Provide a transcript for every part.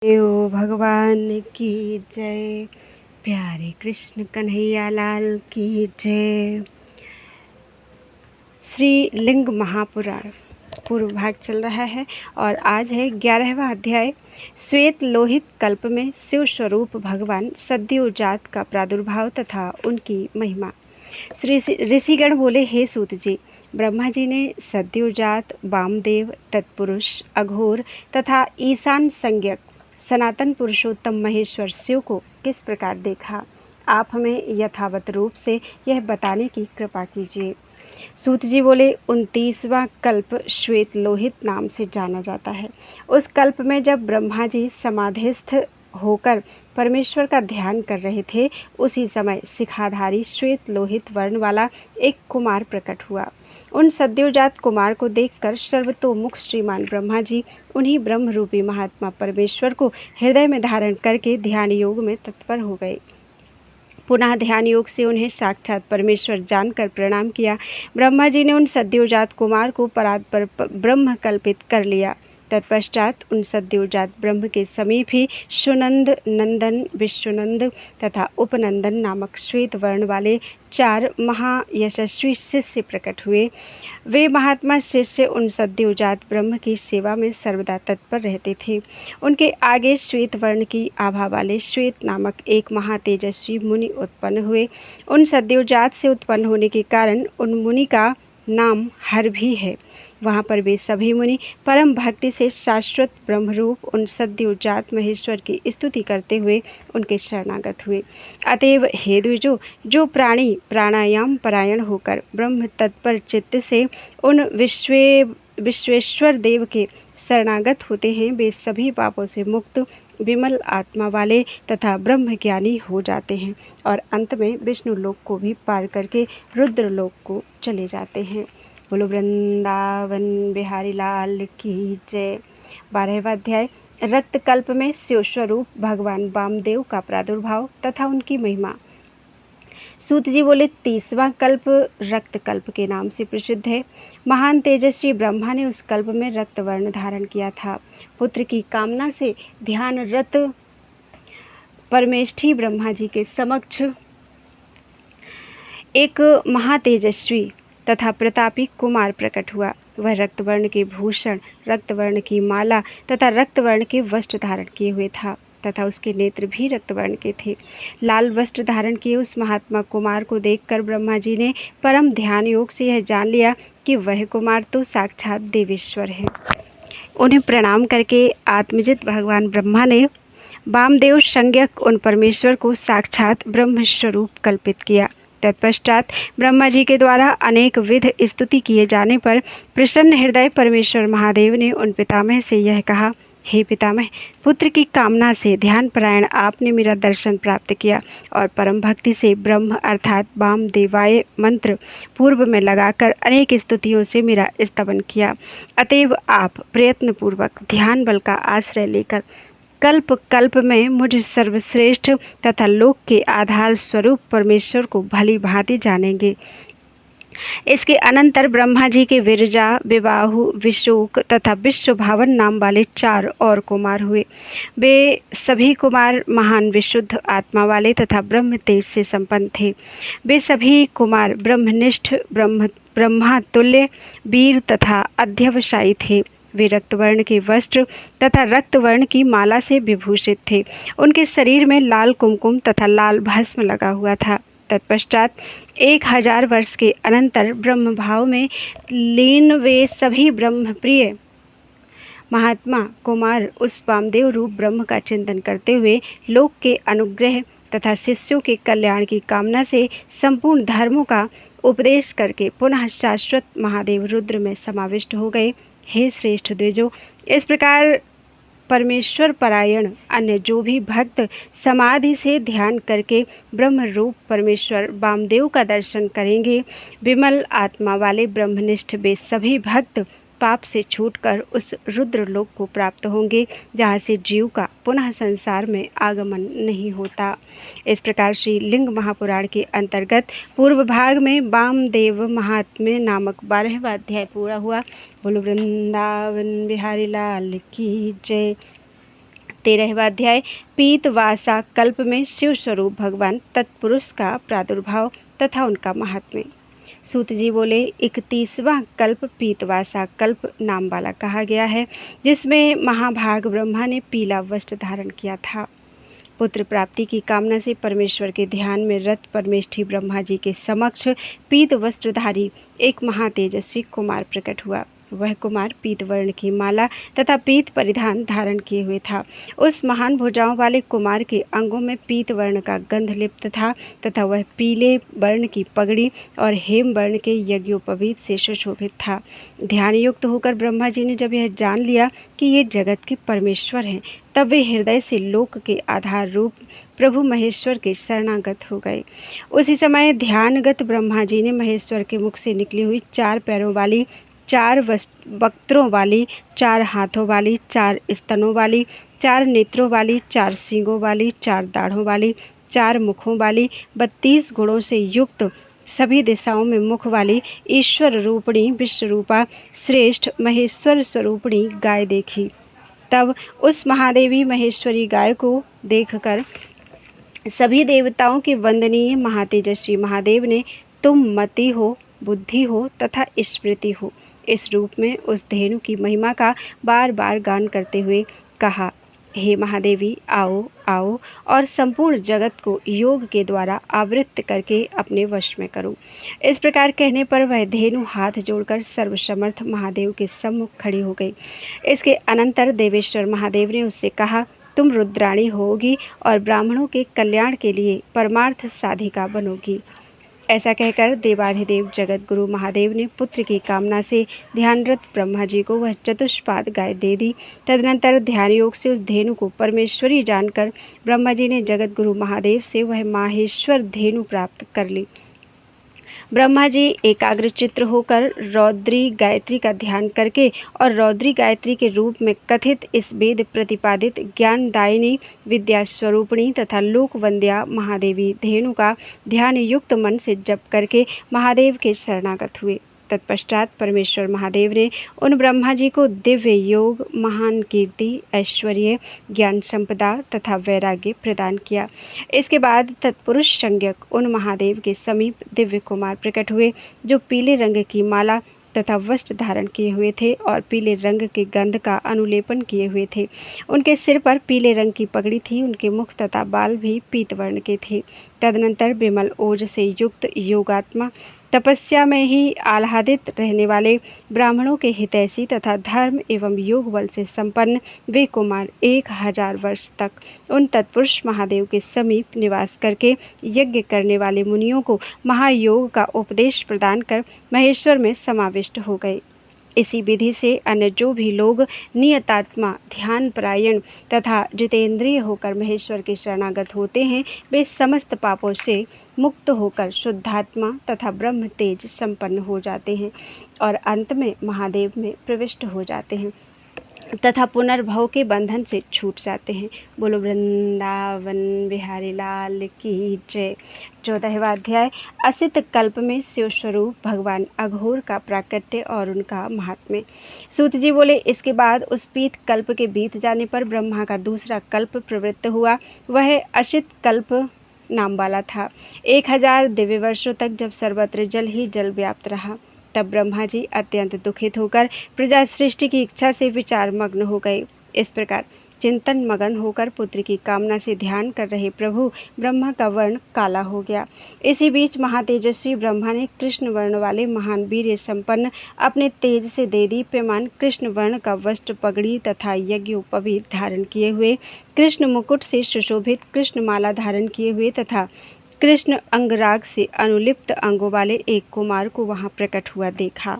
देव भगवान की जय। प्यारे कृष्ण कन्हैया लाल की जय। श्री लिंग महापुराण पूर्व भाग चल रहा है और आज है 11वां अध्याय। श्वेत लोहित कल्प में शिव स्वरूप भगवान सद्योजात का प्रादुर्भाव तथा उनकी महिमा। श्री ऋषिगण बोले, हे सूत जी, ब्रह्मा जी ने सद्योजात, वामदेव, तत्पुरुष, अघोर तथा ईशान संज्ञक सनातन पुरुषोत्तम महेश्वर शिव को किस प्रकार देखा, आप हमें यथावत रूप से यह बताने की कृपा कीजिए। सूत जी बोले, 29वां कल्प श्वेत लोहित नाम से जाना जाता है। उस कल्प में जब ब्रह्मा जी समाधिस्थ होकर परमेश्वर का ध्यान कर रहे थे, उसी समय शिखाधारी श्वेत लोहित वर्ण वाला एक कुमार प्रकट हुआ। उन सद्योजात कुमार को देखकर सर्वतोमुख श्रीमान ब्रह्मा जी उन्हीं ब्रह्म रूपी महात्मा परमेश्वर को हृदय में धारण करके ध्यान योग में तत्पर हो गए। पुनः ध्यान योग से उन्हें साक्षात परमेश्वर जानकर प्रणाम किया। ब्रह्मा जी ने उन सद्योजात कुमार को परात्पर ब्रह्म कल्पित कर लिया। तत्पश्चात उन सद्योजात ब्रह्म के समीप ही सुनंद, नंदन, विश्वनंद तथा उपनंदन नामक श्वेत वर्ण वाले 4 महायशस्वी शिष्य प्रकट हुए। वे महात्मा शिष्य उन सद्योजात ब्रह्म की सेवा में सर्वदा तत्पर रहते थे। उनके आगे श्वेत वर्ण की आभा वाले श्वेत नामक एक महातेजस्वी मुनि उत्पन्न हुए। उन सद्योजात से उत्पन्न होने के कारण उन मुनि का नाम हर भी है। वहाँ पर वे सभी मुनि परम भक्ति से शाश्वत ब्रह्मरूप उन सद्योजात महेश्वर की स्तुति करते हुए उनके शरणागत हुए। अतएव हे द्विजो, जो प्राणी प्राणायाम परायण होकर ब्रह्म तत्पर चित्त से उन विश्वेश्वर देव के शरणागत होते हैं, वे सभी पापों से मुक्त विमल आत्मा वाले तथा ब्रह्म ज्ञानी हो जाते हैं और अंत में विष्णु लोक को भी पार करके रुद्र लोक को चले जाते हैं। बोलो वृंदावन बिहारी लाल की जय। 12वां अध्याय। रक्त कल्प में शिव स्वरूप भगवान वामदेव का प्रादुर्भाव तथा उनकी महिमा। सूत जी बोले, 30वां कल्प रक्त कल्प के नाम से प्रसिद्ध है। महान तेजस्वी ब्रह्मा ने उस कल्प में रक्त वर्ण धारण किया था। पुत्र की कामना से ध्यानरत परमेष्ठी ब्रह्मा जी के समक्ष एक महातेजस्वी तथा प्रतापी कुमार प्रकट हुआ। वह रक्तवर्ण के भूषण, रक्तवर्ण की माला तथा रक्तवर्ण के वस्त्र धारण किए हुए था तथा उसके नेत्र भी रक्तवर्ण के थे। लाल वस्त्र धारण किए उस महात्मा कुमार को देखकर ब्रह्मा जी ने परम ध्यान योग से यह जान लिया कि वह कुमार तो साक्षात देवेश्वर है। उन्हें प्रणाम करके आत्मजित भगवान ब्रह्मा ने वामदेव संज्ञक उन परमेश्वर को साक्षात ब्रह्म स्वरूप कल्पित किया। तत्पश्चात ब्रह्मा जी के द्वारा अनेक विध स्तुति किए जाने पर प्रसन्न हृदय परमेश्वर महादेव ने उन पितामह से यह कहा, हे पितामह, पुत्र की कामना से ध्यान परायण आपने मेरा दर्शन प्राप्त किया और परम भक्ति से ब्रह्म अर्थात वामदेवाय मंत्र पूर्व में लगाकर अनेक स्तुतियों से मेरा स्तवन किया। अतएव आप प्रयत्न पूर्वक ध्यान बल का आश्रय लेकर कल्प कल्प में मुझ सर्वश्रेष्ठ तथा लोक के आधार स्वरूप परमेश्वर को भली भांति जानेंगे। इसके अनंतर ब्रह्मा जी के विरजा, विवाहु, विशोक तथा विश्वभावन नाम वाले 4 और कुमार हुए। वे सभी कुमार महान विशुद्ध आत्मा वाले तथा ब्रह्म तेज से संपन्न थे। वे सभी कुमार ब्रह्मनिष्ठ, ब्रह्मा तुल्य, वीर तथा अध्यवसायी थे। वे रक्तवर्ण के वस्त्र तथा रक्तवर्ण की माला से विभूषित थे। उनके शरीर में लाल कुमकुम तथा लाल भस्म लगा हुआ था। तत्पश्चात 1000 वर्ष के अनंतर ब्रह्म भाव में लीन वे सभी ब्रह्म प्रिय महात्मा कुमार उस वामदेव रूप ब्रह्म का चिंतन करते हुए लोक के अनुग्रह तथा शिष्यों के कल्याण की कामना से संपूर्ण धर्मों का उपदेश करके पुनः शाश्वत महादेव रुद्र में समाविष्ट हो गए। हे श्रेष्ठ द्विजो, इस प्रकार परमेश्वर परायण अन्य जो भी भक्त समाधि से ध्यान करके ब्रह्म रूप परमेश्वर वामदेव का दर्शन करेंगे, विमल आत्मा वाले ब्रह्मनिष्ठ वे सभी भक्त पाप से छूटकर उस रुद्र लोक को प्राप्त होंगे, जहाँ से जीव का पुनः संसार में आगमन नहीं होता। इस प्रकार श्री लिंग महापुराण के अंतर्गत पूर्व भाग में वामदेव महात्म्य नामक 12वां अध्याय पूरा हुआ। बोलो वृंदावन बिहारी लाल की जय। 13वां अध्याय पीतवासा कल्प में शिव स्वरूप भगवान तत्पुरुष का प्रादुर्भाव तथा उनका महात्म्य। सूत जी बोले 31वां कल्प पीतवासा कल्प नाम वाला कहा गया है, जिसमें महाभाग ब्रह्मा ने पीला वस्त्र धारण किया था। पुत्र प्राप्ति की कामना से परमेश्वर के ध्यान में रत परमेष्ठी ब्रह्मा जी के समक्ष पीत वस्त्रधारी एक महातेजस्वी कुमार प्रकट हुआ। वह कुमार पीत वर्ण की माला तथा पीत परिधान धारण किए हुए था। उस महान भुजाओं वाले कुमार के अंगों में पीत वर्ण का गंध लिप्त था तथा वह पीले वर्ण की पगड़ी और हेम वर्ण के यज्ञोपवीत से सुशोभित था। ध्यान युक्त होकर ब्रह्मा जी ने जब यह जान लिया कि ये जगत के परमेश्वर हैं, तब वे हृदय से लोक के आधार रूप प्रभु महेश्वर के शरणागत हो गए। उसी समय ध्यानगत ब्रह्मा जी ने महेश्वर के मुख से निकली हुई 4 पैरों वाली, 4 वक्त्रों वाली, 4 हाथों वाली, 4 स्तनों वाली, 4 नेत्रों वाली, 4 सींगों वाली, 4 दाढ़ों वाली, 4 मुखों वाली, 32 गुणों से युक्त, सभी दिशाओं में मुख वाली ईश्वर रूपणी विश्वरूपा श्रेष्ठ महेश्वर स्वरूपणी गाय देखी। तब उस महादेवी महेश्वरी गाय को देखकर सभी देवताओं के वंदनीय महातेजस्वी महादेव ने तुम मति हो, बुद्धि हो तथा स्मृति हो, इस रूप में उस धेनु की महिमा का बार बार गान करते हुए कहा, हे महादेवी आओ आओ और संपूर्ण जगत को योग के द्वारा आवृत्त करके अपने वश में करो। इस प्रकार कहने पर वह धेनु हाथ जोड़कर सर्वसमर्थ महादेव के सम्मुख खड़ी हो गई। इसके अनंतर देवेश्वर महादेव ने उससे कहा, तुम रुद्राणी होगी और ब्राह्मणों के कल्याण के लिए परमार्थ साधिका बनोगी। ऐसा कहकर देवाधिदेव जगत गुरु महादेव ने पुत्र की कामना से ध्यानरत ब्रह्मा जी को वह चतुष्पाद गाय दे दी। तदनंतर ध्यान योग से उस धेनु को परमेश्वरी जानकर ब्रह्मा जी ने जगत गुरु महादेव से वह माहेश्वर धेनु प्राप्त कर ली। ब्रह्मा जी एकाग्र चित्र होकर रौद्री गायत्री का ध्यान करके और रौद्री गायत्री के रूप में कथित इस वेद प्रतिपादित ज्ञानदायिनी विद्या स्वरूपिणी तथा लोकवंद्या महादेवी धेनु का ध्यान युक्त मन से जप करके महादेव के शरणागत हुए। तत्पश्चात परमेश्वर महादेव ने उन ब्रह्मा जी को दिव्य योग, महान कीर्ति, ऐश्वर्य, ज्ञान संपदा तथा वैराग्य प्रदान किया। इसके बाद तत्पुरुष संज्ञक उन महादेव के समीप दिव्य कुमार प्रकट हुए, जो पीले रंग की माला तथा वस्त्र धारण किए हुए थे और पीले रंग के गंध का अनुलेपन किए हुए थे। उनके सिर पर पीले रंग की पगड़ी थी, उनके मुख तथा बाल भी पीत वर्ण के थे। तदनंतर विमल ओज से युक्त योगात्मा, तपस्या में ही आह्लादित रहने वाले, ब्राह्मणों के हितैषी तथा धर्म एवं योग बल से संपन्न वे कुमार 1000 वर्ष तक उन तत्पुरुष महादेव के समीप निवास करके यज्ञ करने वाले मुनियों को महायोग का उपदेश प्रदान कर महेश्वर में समाविष्ट हो गए। इसी विधि से अन्य जो भी लोग नियतात्मा, ध्यान परायण तथा जितेंद्रिय होकर महेश्वर के शरणागत होते हैं, वे समस्त पापों से मुक्त होकर शुद्धात्मा तथा ब्रह्म तेज संपन्न हो जाते हैं और अंत में महादेव में प्रविष्ट हो जाते हैं तथा पुनर्भव के बंधन से छूट जाते हैं। बोलो वृंदावन बिहारी लाल की जय। 14वां अध्याय असित कल्प में शिव स्वरूप भगवान अघोर का प्राकट्य और उनका महात्म्य। सूत जी बोले, इसके बाद उस पीत कल्प के बीत जाने पर ब्रह्मा का दूसरा कल्प प्रवृत्त हुआ। वह असित कल्प नाम वाला था। 1000 दिव्य वर्षों तक जब सर्वत्र जल ही जल व्याप्त रहा, तब ब्रह्मा जी अत्यंत दुखित होकर प्रजा सृष्टि की इच्छा से विचार मग्न हो गए। इस प्रकार चिंतन मगन होकर पुत्र की कामना से ध्यान कर रहे प्रभु ब्रह्मा का वर्ण काला हो गया। इसी बीच महातेजस्वी ब्रह्मा ने कृष्ण वर्ण वाले महान वीर्य संपन्न अपने तेज से देदीप्यमान कृष्ण वर्ण का वस्त्र, पगड़ी तथा यज्ञोपवीत धारण किए हुए, कृष्ण मुकुट से सुशोभित कृष्ण माला धारण किए हुए तथा कृष्ण अंगराग से अनुलिप्त अंगों वाले एक कुमार को वहां प्रकट हुआ देखा।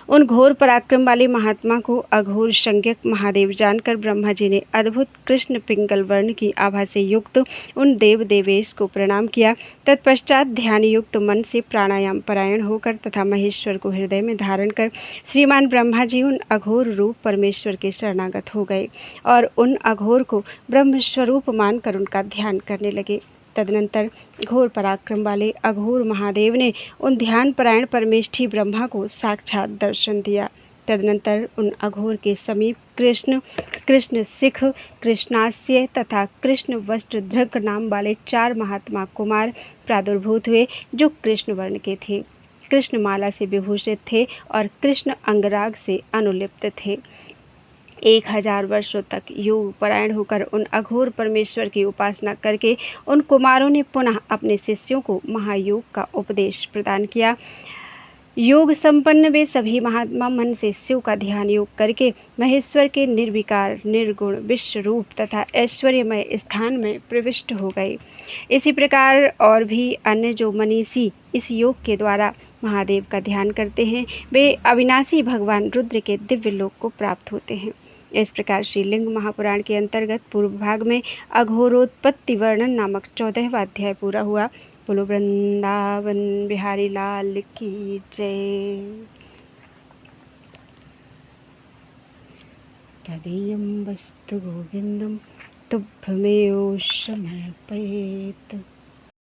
उन घोर पराक्रम वाले महात्मा को अघोर संज्ञक महादेव जानकर ब्रह्मा जी ने अद्भुत कृष्ण पिंगल वर्ण की आभा से युक्त उन देव देवेश को प्रणाम किया। तत्पश्चात ध्यान युक्त मन से प्राणायाम परायण होकर तथा महेश्वर को हृदय में धारण कर श्रीमान ब्रह्मा जी उन अघोर रूप परमेश्वर के शरणागत हो गए और उन अघोर को ब्रह्म स्वरूप मानकर उनका ध्यान करने लगे। तदनंतर घोर पराक्रम वाले अघोर महादेव ने उन ध्यान परायण परमेष्ठी ब्रह्मा को साक्षात दर्शन दिया। तदनंतर उन अघोर के समीप कृष्ण, कृष्ण सिख, कृष्णास्य तथा कृष्ण वस्त्रधृक नाम वाले 4 महात्मा कुमार प्रादुर्भूत हुए, जो कृष्ण वर्ण के थे, कृष्णमाला से विभूषित थे और कृष्ण अंगराग से अनुलिप्त थे। 1000 वर्षों तक योग परायण होकर उन अघोर परमेश्वर की उपासना करके उन कुमारों ने पुनः अपने शिष्यों को महायोग का उपदेश प्रदान किया। योग संपन्न वे सभी महात्मा मन से शिव का ध्यान योग करके महेश्वर के निर्विकार, निर्गुण, विश्व रूप तथा ऐश्वर्यमय स्थान में प्रविष्ट हो गए। इसी प्रकार और भी अन्य जो मनीषी इस योग के द्वारा महादेव का ध्यान करते हैं, वे अविनाशी भगवान रुद्र के दिव्य लोक को प्राप्त होते हैं। इस प्रकार श्री लिंग महापुराण के अंतर्गत पूर्व भाग में अघोरोत्पत्ति वर्णन नामक 14वां अध्याय पूरा हुआ। बोलो वृंदावन बिहारी लाल की जय। तदीयं वस्तु गोविंदम तुभ्यमेव समर्पयेत्।